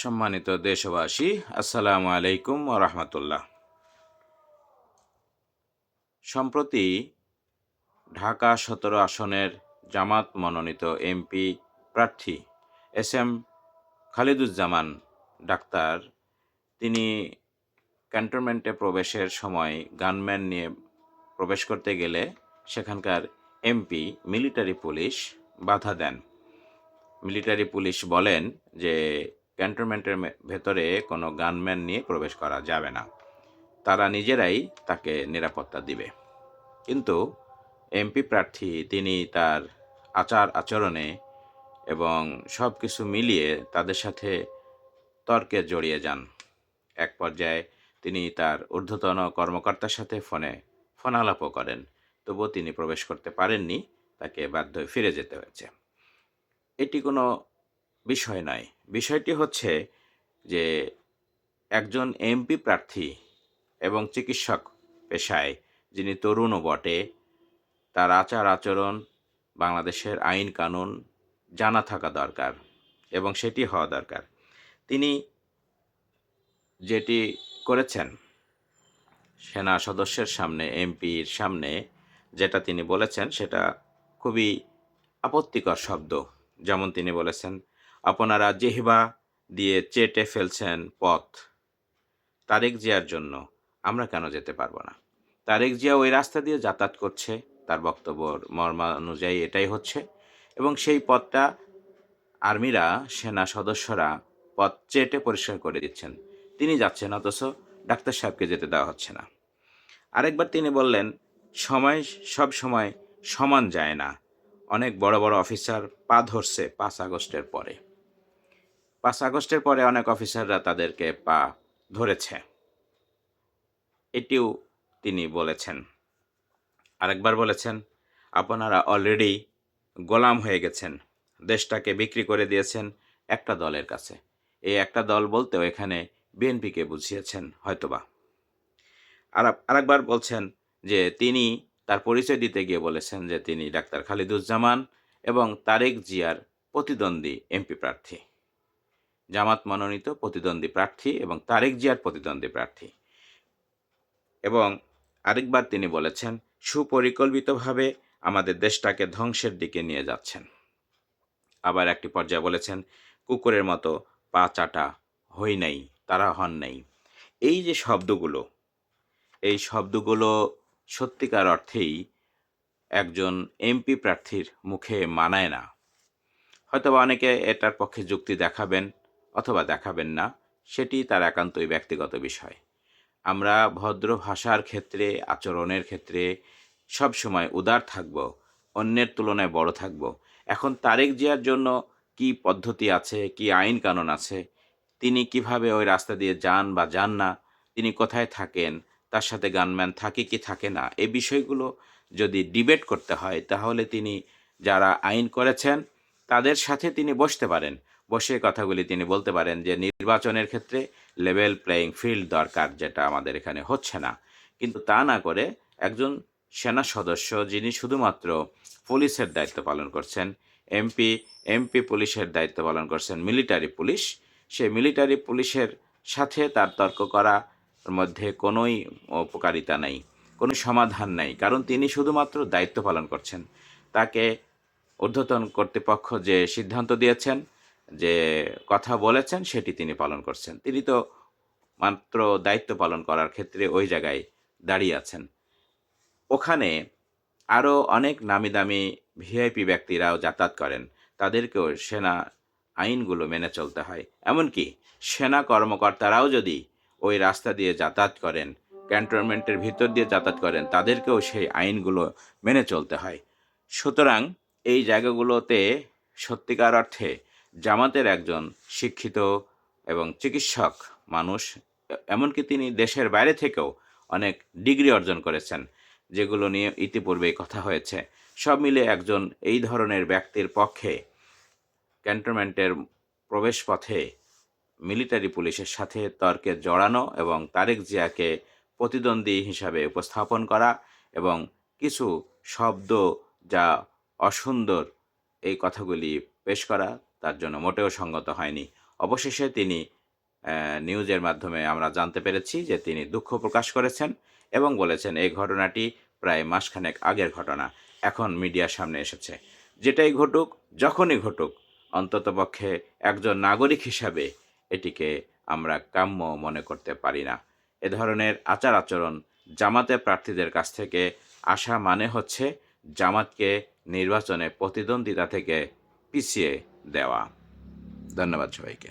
সম্মানিত দেশবাসী, আসসালামু আলাইকুম ওয়া রাহমাতুল্লাহ। সম্প্রতি ঢাকা ১৭ আসনের জামাত মনোনীত এমপি প্রার্থী এস.এম. খালিদুজ্জামান ডাক্তার তিনি ক্যান্টনমেন্টে প্রবেশের সময় গানম্যান নিয়ে প্রবেশ করতে গেলে সেখানকার এমপি মিলিটারি পুলিশ বাধা দেন। মিলিটারি পুলিশ বলেন যে ক্যান্টনমেন্টের ভেতরে কোনো গানম্যান নিয়ে প্রবেশ করা যাবে না, তারা নিজেরাই তাকে নিরাপত্তা দিবে। কিন্তু এমপি প্রার্থী তিনি তার আচার আচরণে এবং সব কিছু মিলিয়ে তাদের সাথে তর্কে জড়িয়ে যান। এক পর্যায়ে তিনি তার ঊর্ধ্বতন কর্মকর্তার সাথে ফোন আলাপও করেন, তবুও তিনি প্রবেশ করতে পারেননি, তাকে বাধ্য হয়ে ফিরে যেতে হয়েছে। এটি কোনো বিষয় নয়, বিষয়টি হচ্ছে যে একজন এমপি প্রার্থী এবং চিকিৎসক পেশায় যিনি তরুণও বটে, তার আচার আচরণ বাংলাদেশের আইন কানুন জানা থাকা দরকার এবং সেটি হওয়া দরকার। তিনি যেটি করেছেন সেনা সদস্যের সামনে, এমপির সামনে যেটা তিনি বলেছেন সেটা খুবই আপত্তিকর শব্দ। যেমন তিনি বলেছেন, আপনারা জিহ্বা দিয়ে চেটে ফেলছেন পথ, তারেক জিয়ার জন্য আমরা কেন যেতে পারবো না? তারেক জিয়া ওই রাস্তা দিয়ে যাতায়াত করছে, তার বক্তব্য মর্মানুযায়ী এটাই হচ্ছে, এবং সেই পথটা আর্মিরা, সেনা সদস্যরা পথ চেটে পরিষ্কার করে দিচ্ছেন, তিনি যাচ্ছেন, অথচ ডাক্তার সাহেবকে যেতে দেওয়া হচ্ছে না। আরেকবার তিনি বললেন, সময় সব সময় সমান যায় না, অনেক বড় বড় অফিসার পা ধরছে 5 আগস্টের পরে। 5 আগস্টের পরে অনেক অফিসাররা তাদেরকে পা ধরেছে, এটিও তিনি বলেছেন। আরেকবার বলেছেন, আপনারা অলরেডি গোলাম হয়ে গেছেন, দেশটাকে বিক্রি করে দিয়েছেন একটা দলের কাছে। এই একটা দল বলতেও এখানে বিএনপিকে বুঝিয়েছেন হয়তোবা। আরেকবার বলছেন যে তিনি তার পরিচয় দিতে গিয়ে বলেছেন যে তিনি ডাক্তার খালিদুজ্জামান এবং তারেক জিয়ার প্রতিদ্বন্দ্বী এমপি প্রার্থী, জামাত মনোনীত প্রতিদ্বন্দ্বী প্রার্থী এবং তারেক জিয়ার প্রতিদ্বন্দ্বী প্রার্থী। এবং আরেকবার তিনি বলেছেন, সুপরিকল্পিতভাবে আমাদের দেশটাকে ধ্বংসের দিকে নিয়ে যাচ্ছেন। আবার একটি পর্যায়ে বলেছেন, কুকুরের মতো পা চাটা হই নাই, তারা হন নাই। এই যে শব্দগুলো, এই শব্দগুলো সত্যিকার অর্থেই একজন এমপি প্রার্থীর মুখে মানায় না। হয়তোবা অনেকে এটার পক্ষে যুক্তি দেখাবেন অথবা দেখাবেন না, সেটি তার একান্তই ব্যক্তিগত বিষয়। আমরা ভদ্র ভাষার ক্ষেত্রে, আচরণের ক্ষেত্রে সব সময় উদার থাকব, অন্যের তুলনায় বড় থাকব। এখন তারেক জিয়ার জন্য কি পদ্ধতি আছে, কি আইন কানুন আছে, তিনি কিভাবে ওই রাস্তা দিয়ে যান বা যান না, তিনি কোথায় থাকেন, তার সাথে গানম্যান থাকে কি থাকে না, এই বিষয়গুলো যদি ডিবেট করতে হয় তাহলে তিনি যারা আইন করেছেন তাদের সাথে তিনি বসতে পারেন, বসে কথাগুলি তিনি বলতে পারেন যে নির্বাচনের ক্ষেত্রে লেভেল প্লেয়িং ফিল্ড দরকার, যেটা আমাদের এখানে হচ্ছে না। কিন্তু তা না করে একজন সেনা সদস্য যিনি শুধুমাত্র পুলিশের দায়িত্ব পালন করছেন, এমপি পুলিশের দায়িত্ব পালন করছেন মিলিটারি পুলিশ, সেই মিলিটারি পুলিশের সাথে তার তর্ক করার মধ্যে কোনোই উপকারিতা নেই, কোনো সমাধান নেই, কারণ তিনি শুধুমাত্র দায়িত্ব পালন করছেন। তাকে ঊর্ধ্বতন কর্তৃপক্ষ যে সিদ্ধান্ত দিয়েছেন, যে কথা বলেছেন, সেটি তিনি পালন করছেন। তিনি তো মাত্র দায়িত্ব পালন করার ক্ষেত্রে ওই জায়গায় দাঁড়িয়ে আছেন। ওখানে আরও অনেক নামি দামি ভিআইপি ব্যক্তিরাও যাতায়াত করেন, তাদেরকেও সেনা আইনগুলো মেনে চলতে হয়। এমনকি সেনা কর্মকর্তারাও যদি ওই রাস্তা দিয়ে যাতায়াত করেন, ক্যান্টনমেন্টের ভিতর দিয়ে যাতায়াত করেন, তাদেরকেও সেই আইনগুলো মেনে চলতে হয়। সুতরাং এই জায়গাগুলোতে সত্যিকার অর্থে জামাতের একজন শিক্ষিত এবং চিকিৎসক মানুষ, এমনকি তিনি দেশের বাইরে থেকেও অনেক ডিগ্রি অর্জন করেছেন, যেগুলো নিয়ে ইতিপূর্বেই কথা হয়েছে, সব মিলে একজন এই ধরনের ব্যক্তির পক্ষে ক্যান্টনমেন্টের প্রবেশপথে মিলিটারি পুলিশের সাথে তর্কে জড়ানো এবং তারেক জিয়াকে প্রতিদ্বন্দ্বী হিসাবে উপস্থাপন করা এবং কিছু শব্দ যা অসুন্দর, এই কথাগুলি পেশ করা তার জন্য মোটেও সঙ্গত হয়নি। অবশেষে তিনি নিউজের মাধ্যমে আমরা জানতে পেরেছি যে তিনি দুঃখ প্রকাশ করেছেন এবং বলেছেন এই ঘটনাটি প্রায় মাসখানেক আগের ঘটনা, এখন মিডিয়ার সামনে এসেছে। যেটাই ঘটুক, যখনই ঘটুক, অন্ততপক্ষে একজন নাগরিক হিসাবে এটিকে আমরা কাম্য মনে করতে পারি না। এ ধরনের আচার আচরণ জামাতের প্রার্থীদের কাছ থেকে আসা মানে হচ্ছে জামাতকে নির্বাচনে প্রতিদ্বন্দ্বিতা থেকে পিছিয়ে দেওয়া। ধন্যবাদ সবাইকে।